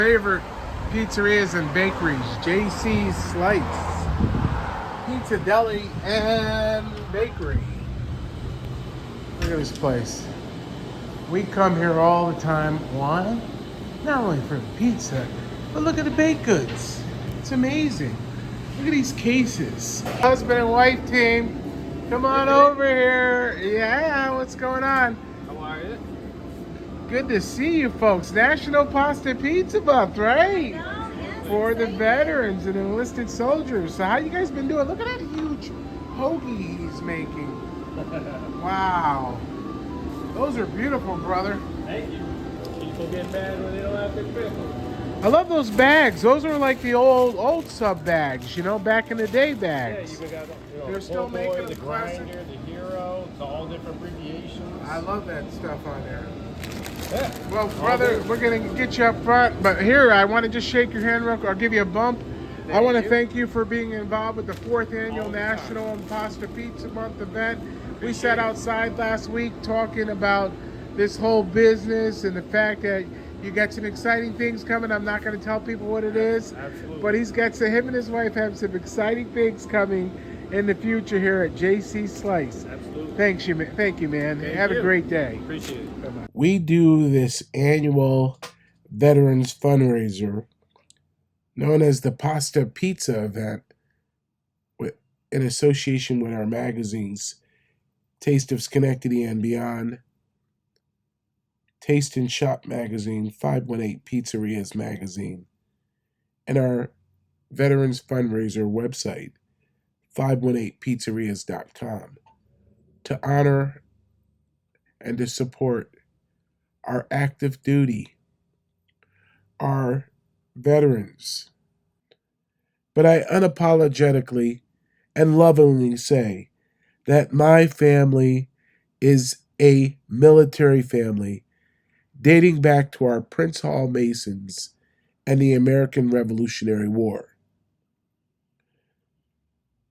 Favorite pizzerias and bakeries, JC Slice, Pizza Deli and Bakery. Look at this place. We come here all the time. Why? Not only for the pizza, but look at the baked goods. It's amazing. Look at these cases. Husband and wife team, come on over here. Yeah, what's going on? How are you? Good to see you folks. National Pasta Pizza Month, right? Yes, For the veterans and enlisted soldiers. So how you guys been doing? Look at that huge hoagie he's making. Wow. Those are beautiful, brother. Thank you. People get mad when they don't have their critical. I love those bags. Those are like the old sub bags, you know, back in the day Yeah, bags. you got They're still Boy, making the them classic. grinder, the hero, it's all different abbreviations. I love that stuff on there. Yeah. Well, brother, we're going to get you up front, but here, I want to just shake your hand real quick. I'll give you a bump. I want to thank you for being involved with the 4th Annual National Pasta Pizza Month event. We sat outside last week talking about this whole business and the fact that you got some exciting things coming. I'm not going to tell people what it is, Absolutely. but him and his wife have some exciting things coming in the future here at JC Slice. Absolutely. Thank you, man. Have a great day. Appreciate it. Bye-bye. We do this annual Veterans fundraiser known as the Pasta Pizza event in association with our magazines, Taste of Schenectady and Beyond, Taste and Shop magazine, 518 Pizzerias magazine, and our Veterans fundraiser website, 518pizzerias.com, to honor and to support our active duty, our veterans. But I unapologetically and lovingly say that my family is a military family dating back to our Prince Hall Masons and the American Revolutionary War.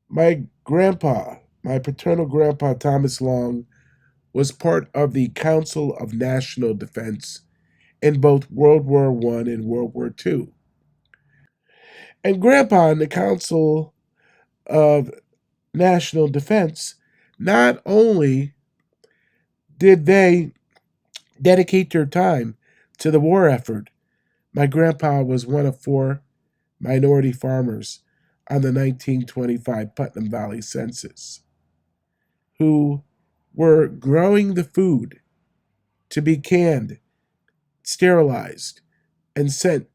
My grandpa, my paternal grandpa, Thomas Long, was part of the Council of National Defense in both World War I and World War II. And Grandpa in the Council of National Defense, not only did they dedicate their time to the war effort, my grandpa was one of 4 minority farmers on the 1925 Putnam Valley census who were growing the food to be canned, sterilized, and sent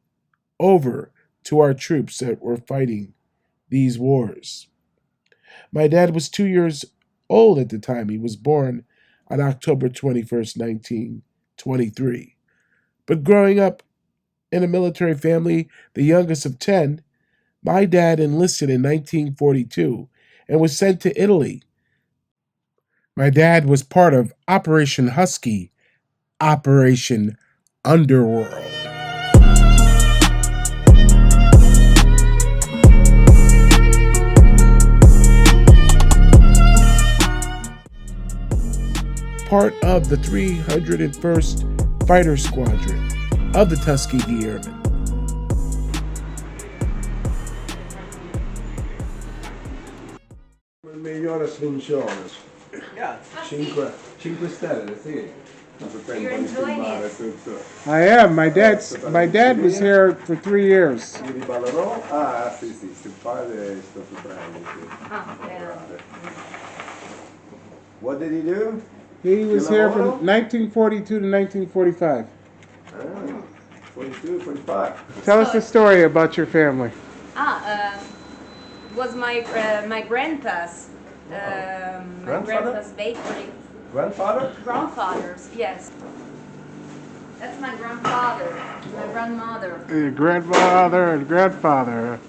over to our troops that were fighting these wars. My dad was 2 years old at the time. He was born on October 21st, 1923. But growing up in a military family, the youngest of 10, my dad enlisted in 1942 and was sent to Italy. My dad was part of Operation Husky, Operation Underworld. Part of the 301st Fighter Squadron of the Tuskegee Airmen. Migliore slincione. Grazie. 5 stelle, sì. You're enjoying it. Tutto. I am. My dad was here for 3 years. Io riballerò. Ah, sì, il padre è stato bravo. Sì. Ah, yeah. What did he do? He was here from 1942 to 1945. 42, 45. Tell us the story about your family. Was my grandpa's bakery. Grandfather's, yes. That's my grandfather, my grandmother. Your grandfather and grandfather.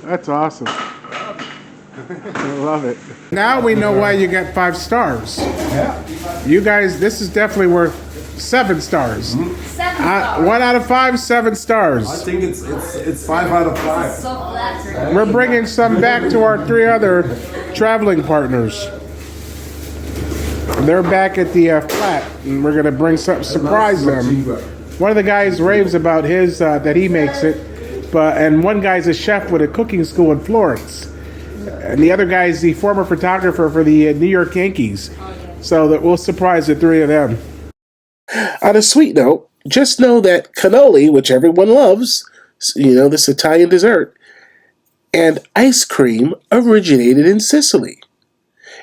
That's awesome. I love it. Now we know why you got 5 stars. Yeah. You guys, this is definitely worth 7 stars. 7 stars. 1 out of 5, 7 stars. I think it's 5 out of 5. So flattering. We're bringing some back to our 3 other traveling partners. And they're back at the flat, and we're going to bring something, surprise them. One of the guys raves about his that he makes it, and one guy's a chef with a cooking school in Florence, and the other guy's the former photographer for the New York Yankees. So that we'll surprise the three of them. On a sweet note, just know that cannoli, which everyone loves, this Italian dessert, and ice cream originated in Sicily.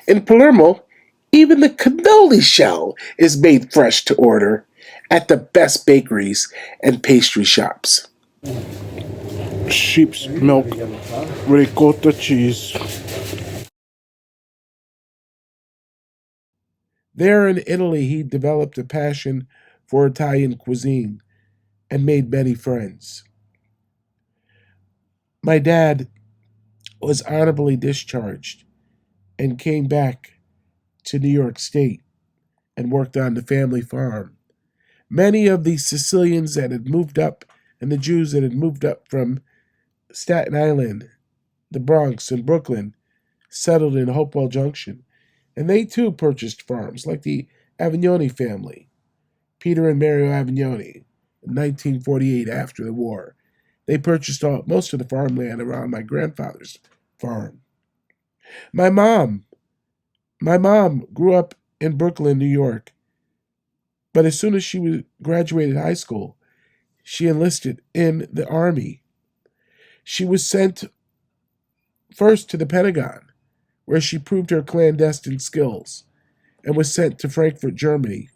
In Palermo, even the cannoli shell is made fresh to order at the best bakeries and pastry shops. Sheep's milk, ricotta cheese. There in Italy, he developed a passion for Italian cuisine and made many friends. My dad was honorably discharged and came back to New York State and worked on the family farm. Many of the Sicilians that had moved up and the Jews that had moved up from Staten Island, the Bronx, and Brooklyn settled in Hopewell Junction. And they too purchased farms, like the Avignoni family, Peter and Mario Avignoni, in 1948 after the war. They purchased most of the farmland around my grandfather's farm. My mom grew up in Brooklyn, New York, but as soon as she graduated high school, she enlisted in the Army. She was sent first to the Pentagon, where she proved her clandestine skills, and was sent to Frankfurt, Germany,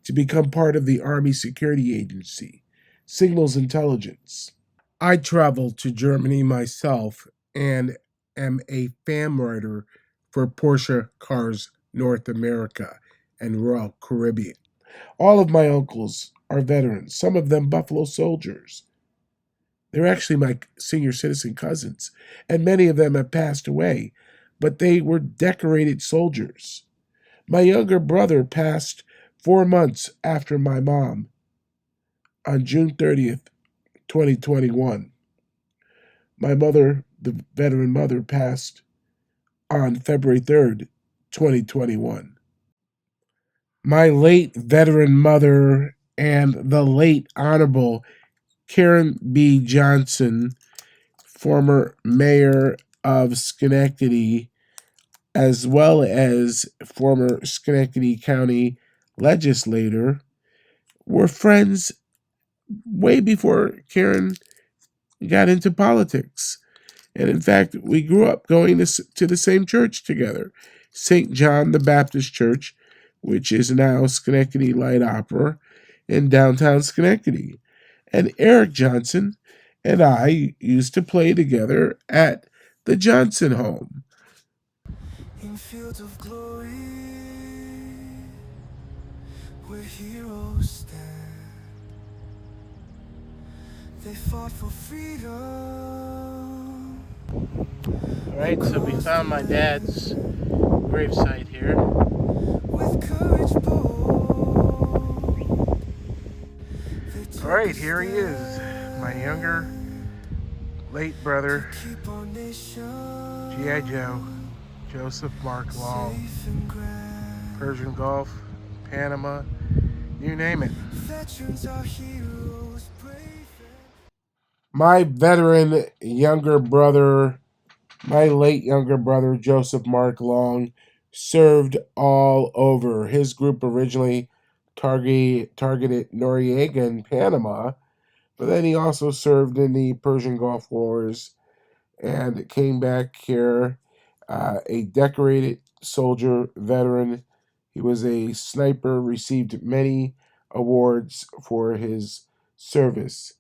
to become part of the Army Security Agency, Signals Intelligence. I traveled to Germany myself and am a fan writer for Porsche Cars North America and Royal Caribbean. All of my uncles are veterans, some of them Buffalo Soldiers. They're actually my senior citizen cousins, and many of them have passed away, but they were decorated soldiers. My younger brother passed 4 months after my mom on June 30th, 2021. My mother, the veteran mother, passed on February 3rd, 2021. My late veteran mother and the late Honorable Karen B. Johnson, former mayor of Schenectady, as well as former Schenectady County legislator, were friends way before Karen got into politics. And in fact, we grew up going to the same church together, St. John the Baptist Church, which is now Schenectady Light Opera in downtown Schenectady. And Eric Johnson and I used to play together at the Johnson home. In fields of glory, where heroes stand, they fought for freedom. Alright, so we found my dad's gravesite here. With courage bold. Alright, here he is, my younger, late brother, G.I. Joe, Joseph Mark Long, Persian Gulf, Panama, you name it. My veteran younger brother, my late younger brother, Joseph Mark Long, served all over. His group originally targeted Noriega in Panama, but then he also served in the Persian Gulf Wars and came back here, a decorated soldier veteran. He was a sniper, received many awards for his service.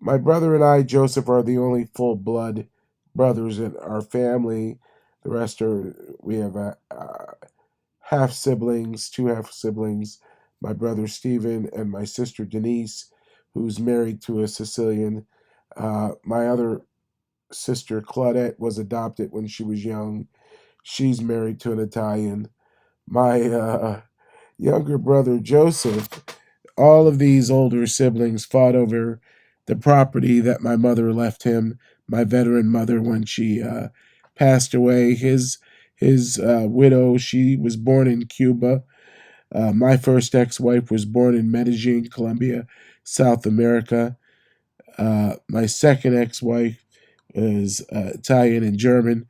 My brother and I, Joseph, are the only full-blood brothers in our family. The rest we have half-siblings, 2 half-siblings, my brother Stephen and my sister Denise, who's married to a Sicilian. My other sister Claudette was adopted when she was young. She's married to an Italian. My younger brother Joseph, all of these older siblings fought over the property that my mother left him, my veteran mother, when she passed away. His widow, she was born in Cuba. My first ex-wife was born in Medellin, Colombia. South America. My second ex-wife was Italian and German.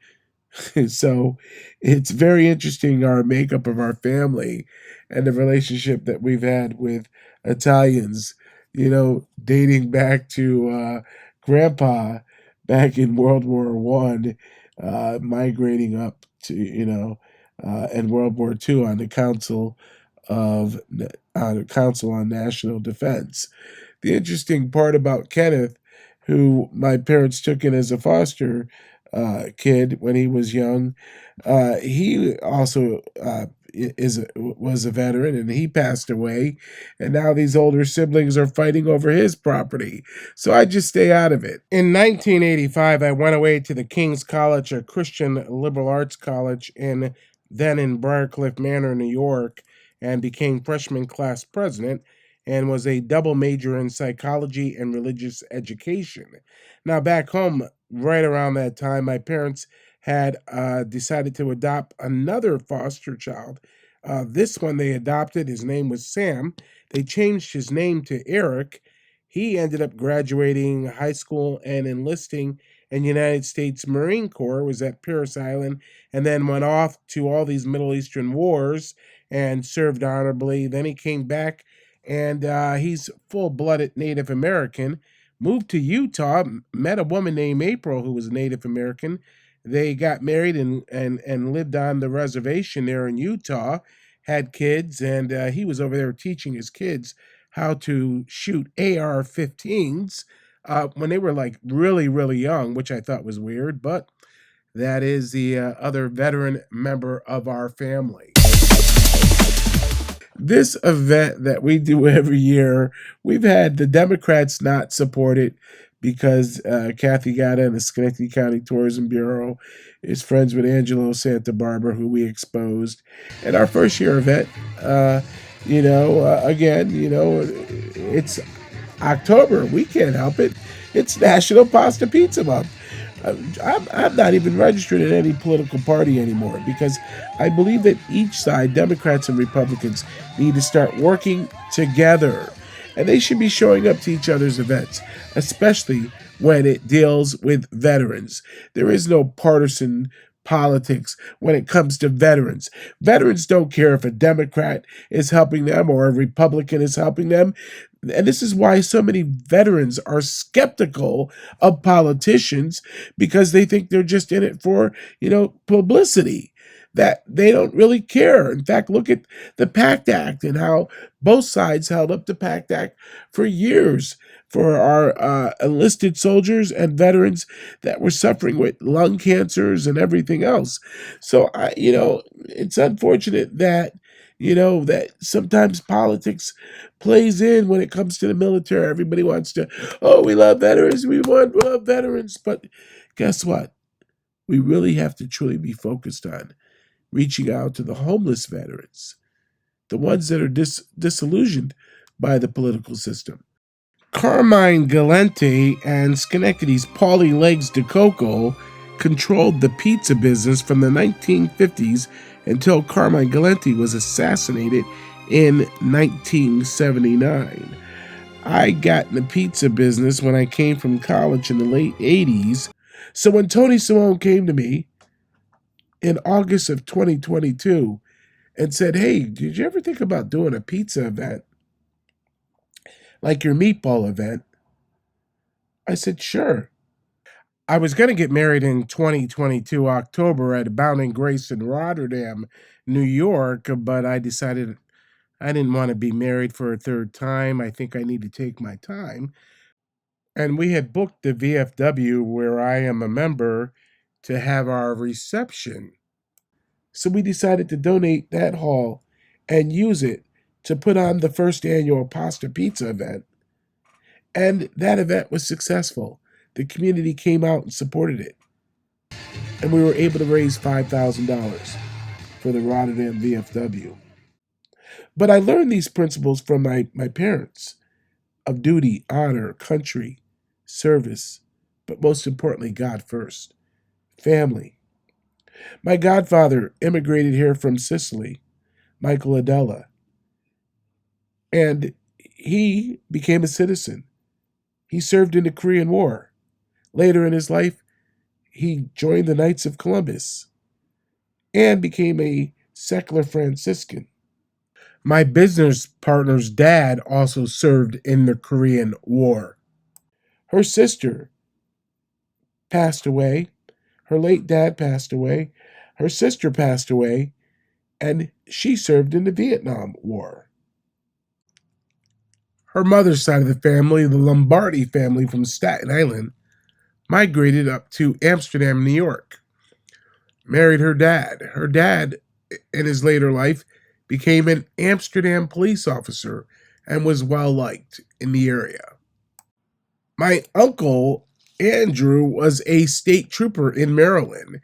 So it's very interesting, our makeup of our family and the relationship that we've had with Italians, dating back to grandpa back in World War One, migrating up to, and World War Two on the Council on National Defense. The interesting part about Kenneth, who my parents took in as a foster kid when he was young, he also was a veteran, and he passed away, and now these older siblings are fighting over his property. So I just stay out of it. In 1985, I went away to the King's College, a Christian liberal arts college in Briarcliff Manor, New York, and became freshman class president, and was a double major in psychology and religious education. Now, back home, right around that time, my parents had decided to adopt another foster child. This one they adopted, his name was Sam. They changed his name to Eric. He ended up graduating high school and enlisting in the United States Marine Corps, was at Parris Island, and then went off to all these Middle Eastern wars and served honorably. Then he came back, and he's full-blooded Native American. Moved to Utah, met a woman named April who was Native American. They got married and lived on the reservation there in Utah, had kids, and he was over there teaching his kids how to shoot AR-15s when they were like really, really young, which I thought was weird, but that is the other veteran member of our family. This event that we do every year, we've had the Democrats not support it because Kathy Gatta and the Schenectady County Tourism Bureau is friends with Angelo Santa Barbara, who we exposed. And our first year event, it's October. We can't help it. It's National Pasta Pizza Month. I'm not even registered in any political party anymore because I believe that each side, Democrats and Republicans, need to start working together. And they should be showing up to each other's events, especially when it deals with veterans. There is no partisan politics when it comes to veterans. Veterans don't care if a Democrat is helping them or a Republican is helping them. And this is why so many veterans are skeptical of politicians, because they think they're just in it for, publicity, that they don't really care. In fact, look at the PACT Act and how both sides held up the PACT Act for years for our enlisted soldiers and veterans that were suffering with lung cancers and everything else. So, it's unfortunate that, that sometimes politics plays in when it comes to the military. Everybody wants to, we love veterans, we love veterans. But guess what? We really have to truly be focused on reaching out to the homeless veterans, the ones that are disillusioned by the political system. Carmine Galante and Schenectady's Paulie Legs DeCoco controlled the pizza business from the 1950s until Carmine Galante was assassinated in 1979. I got in the pizza business when I came from college in the late 80s. So when Tony Simone came to me in August of 2022 and said, "Hey, did you ever think about doing a pizza event like your meatball event?" I said, "Sure." I was going to get married in 2022 October at Abounding Grace in Rotterdam, New York, but I decided I didn't want to be married for a third time. I think I need to take my time. And we had booked the VFW, where I am a member, to have our reception. So we decided to donate that hall and use it to put on the first annual Pasta Pizza event. And that event was successful. The community came out and supported it. And we were able to raise $5,000 for the Rotterdam VFW. But I learned these principles from my parents of duty, honor, country, service, but most importantly, God first. Family. My godfather immigrated here from Sicily, Michael Adella. And he became a citizen. He served in the Korean War. Later in his life, he joined the Knights of Columbus and became a secular Franciscan. My business partner's dad also served in the Korean War. Her sister passed away. Her late dad passed away. Her sister passed away, and she served in the Vietnam War. Her mother's side of the family, the Lombardi family from Staten Island, migrated up to Amsterdam, New York. Married her dad. Her dad, in his later life, became an Amsterdam police officer and was well liked in the area. My uncle, Andrew, was a state trooper in Maryland,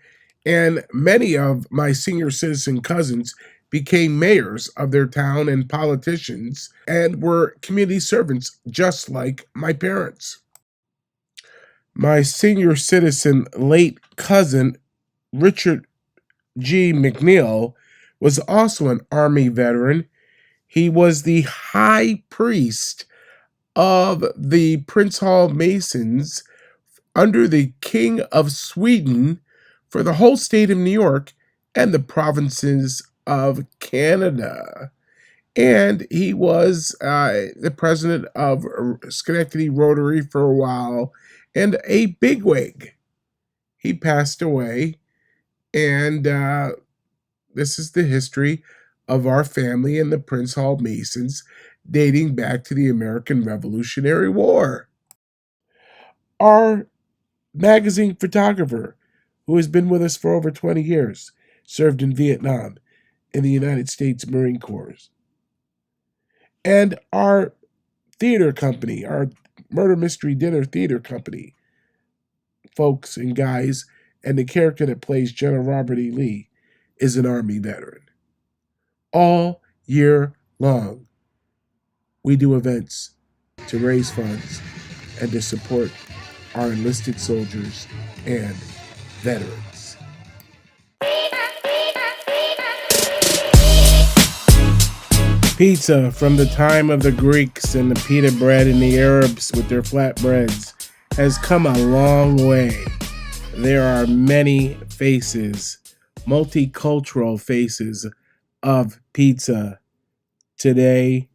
and many of my senior citizen cousins became mayors of their town and politicians and were community servants just like my parents. My senior citizen late cousin, Richard G. McNeil, was also an Army veteran. He was the high priest of the Prince Hall Masons under the King of Sweden for the whole state of New York and the provinces of Canada. And he was the president of Schenectady Rotary for a while and a bigwig. He passed away, and this is the history of our family and the Prince Hall Masons dating back to the American Revolutionary War. Our magazine photographer, who has been with us for over 20 years, served in Vietnam in the United States Marine Corps. And our theater company, our murder mystery dinner theater company, folks and guys, and the character that plays General Robert E. Lee is an Army veteran. All year long, we do events to raise funds and to support our enlisted soldiers and veterans. Pizza, from the time of the Greeks and the pita bread and the Arabs with their flatbreads, has come a long way. There are many faces, multicultural faces of pizza today,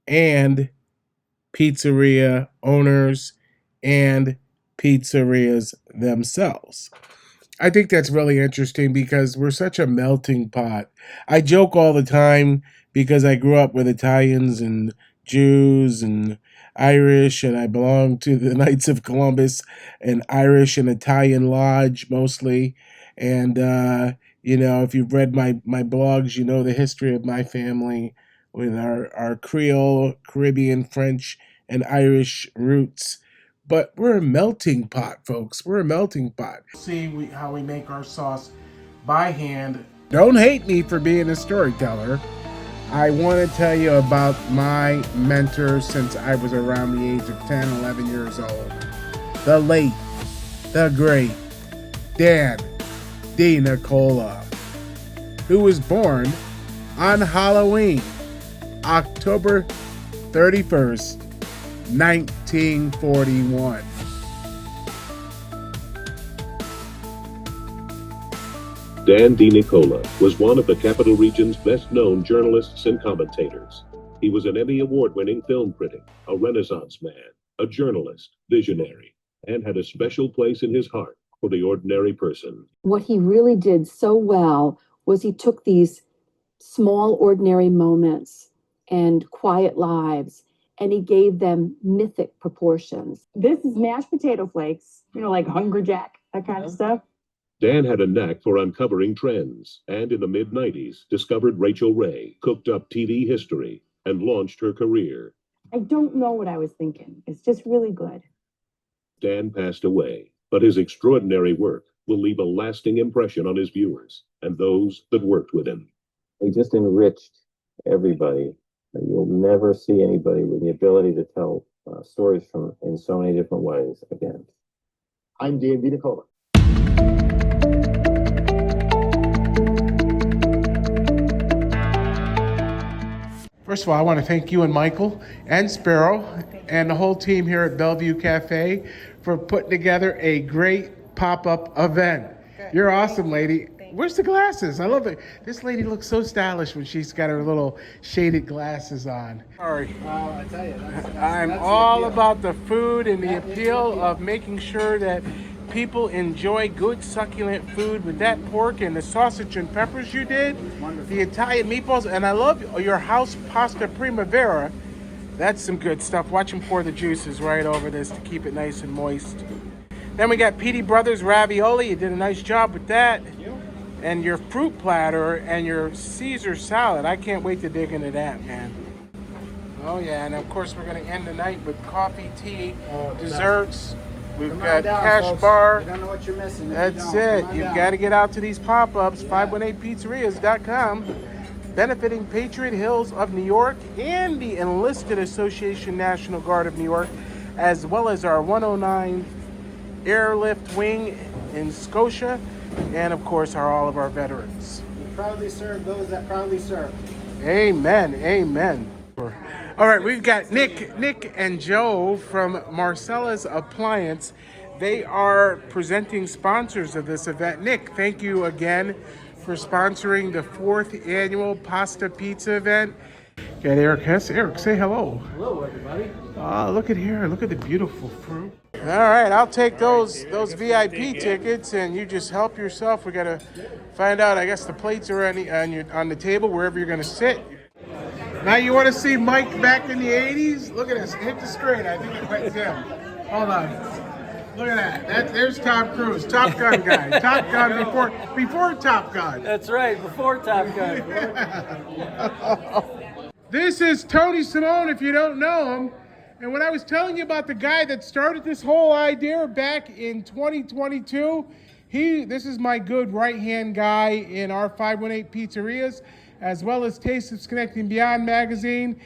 and pizzeria owners and pizzerias themselves. I think that's really interesting because we're such a melting pot. I joke all the time because I grew up with Italians and Jews and Irish, and I belong to the Knights of Columbus, an Irish and Italian lodge mostly. And, if you've read my blogs, you know the history of my family with our Creole, Caribbean, French, and Irish roots. But we're a melting pot, folks. We're a melting pot. See how we make our sauce by hand. Don't hate me for being a storyteller. I want to tell you about my mentor since I was around the age of 10, 11 years old. The late, the great Dan D. Nicola, who was born on Halloween, October 31st, 1941. Dan D. Nicola was one of the Capital Region's best-known journalists and commentators. He was an Emmy Award-winning film critic, a Renaissance man, a journalist, visionary, and had a special place in his heart for the ordinary person. What he really did so well was he took these small, ordinary moments and quiet lives, and he gave them mythic proportions. This is mashed potato flakes, like Hungry Jack, that kind of stuff. Dan had a knack for uncovering trends, and in the mid-90s discovered Rachel Ray, cooked up TV history, and launched her career. I don't know what I was thinking. It's just really good. Dan passed away, but his extraordinary work will leave a lasting impression on his viewers and those that worked with him. He just enriched everybody. You'll never see anybody with the ability to tell stories in so many different ways again. I'm Dan D. Nicola. First of all, I want to thank you and Michael and Sparrow and the whole team here at Bellevue Cafe for putting together a great pop-up event. You're awesome, lady. Where's the glasses? I love it. This lady looks so stylish when she's got her little shaded glasses on. Sorry. I tell you, I'm all about the food and the appeal of making sure that people enjoy good succulent food with that pork and the sausage and peppers you did, the Italian meatballs, and I love your house pasta primavera. That's some good stuff. Watch him pour the juices right over this to keep it nice and moist. Then we got Petey Brothers ravioli. You did a nice job with that. And your fruit platter and your Caesar salad. I can't wait to dig into that, man. Oh yeah, and of course we're gonna end the night with coffee, tea, desserts. We've got cash bar. You don't know what you're missing. That's it. You've got to get out to these pop-ups, 518pizzerias.com, benefiting Patriot Hills of New York and the Enlisted Association National Guard of New York, as well as our 109 Airlift Wing in Scotia, and of course all of our veterans. We proudly serve those that proudly serve. Amen. Amen. All right, we've got Nick and Joe from Marcella's Appliance. They are presenting sponsors of this event. Nick, thank you again for sponsoring the 4th annual Pasta Pizza event. Got Eric Hess. Eric, say hello. Hello, everybody. Oh, look at here. Look at the beautiful fruit. All right, I'll take those VIP tickets, and you just help yourself. We got to find out. I guess the plates are on the table wherever you're going to sit. Now you want to see Mike back in the 80s? Look at this. Hit the screen. I think it went him. Hold on. Look at that. There's Tom Cruise, Top Gun guy. Top Gun before Top Gun. That's right, before Top Gun. This is Tony Simone, if you don't know him. And when I was telling you about the guy that started this whole idea back in 2022, this is my good right-hand guy in our 518 Pizzerias, as well as Taste of Schenectady and Beyond magazine.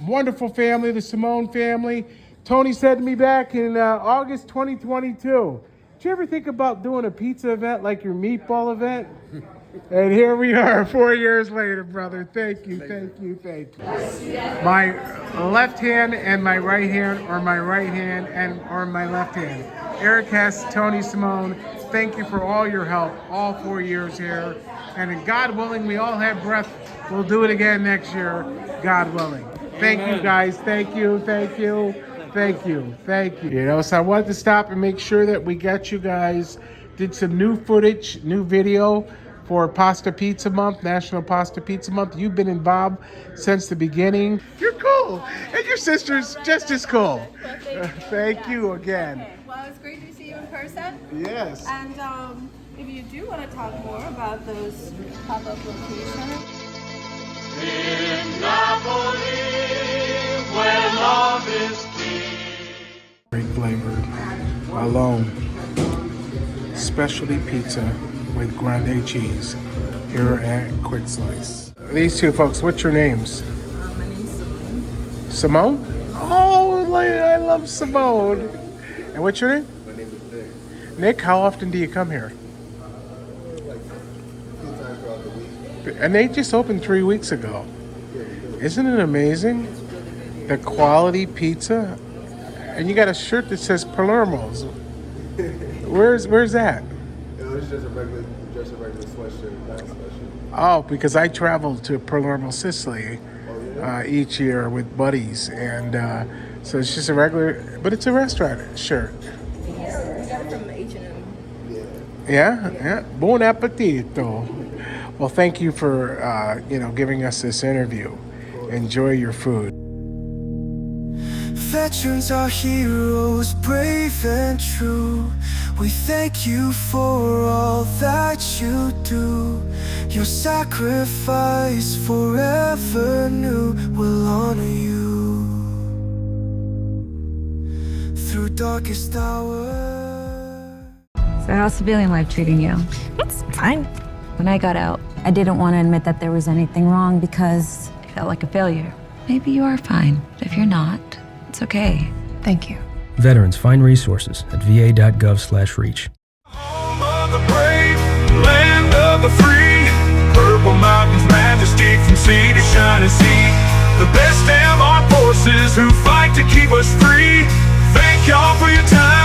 Wonderful family, the Simone family. Tony said to me back in August 2022, did you ever think about doing a pizza event like your meatball event? And here we are 4 years later, brother. Thank you. My left hand and my right hand, or my right hand and or my left hand. Eric Hess, Tony Simone, thank you for all your help, all 4 years here. And God willing, we all have breath. We'll do it again next year, God willing. Thank you, guys. Thank you. You know, so I wanted to stop and make sure that we got you guys, did some new footage, new video for Pasta Pizza Month, National Pasta Pizza Month. You've been involved since the beginning. You're cool. And your sister's just as cool. Well, Thank you again. Okay. Well, it's great to see you in person. Yes. And if you do want to talk more about those pop-up locations. In Napoli, where love is king. Great flavored, alone, specialty pizza with grande cheese here at Quick Slice. These two folks, what's your names? My name's Simone. Simone? Oh, I love Simone. And what's your name? My name is Nick. Nick, how often do you come here? Like a few times throughout the week. And they just opened 3 weeks ago. Isn't it amazing? The quality pizza. And you got a shirt that says Palermo's. Where's that? It was just a regular sweatshirt, not special. Oh, because I travel to Palermo, Sicily each year with buddies. And so it's just a regular, but it's a restaurant shirt. Yeah, we got it from H&M. Yeah. Buon appetito. Well, thank you for giving us this interview. Enjoy your food. Veterans are heroes, brave and true. We thank you for all that you do. Your sacrifice forever new will honor you through darkest hour. So how's civilian life treating you? It's fine. When I got out, I didn't want to admit that there was anything wrong because I felt like a failure. Maybe you are fine, but if you're not, it's okay. Thank you. Veterans, find resources at va.gov/reach. Home of the brave, land of the free, purple mountains, majesty from sea to shining sea. the best damn armed forces who fight to keep us free. Thank y'all for your time.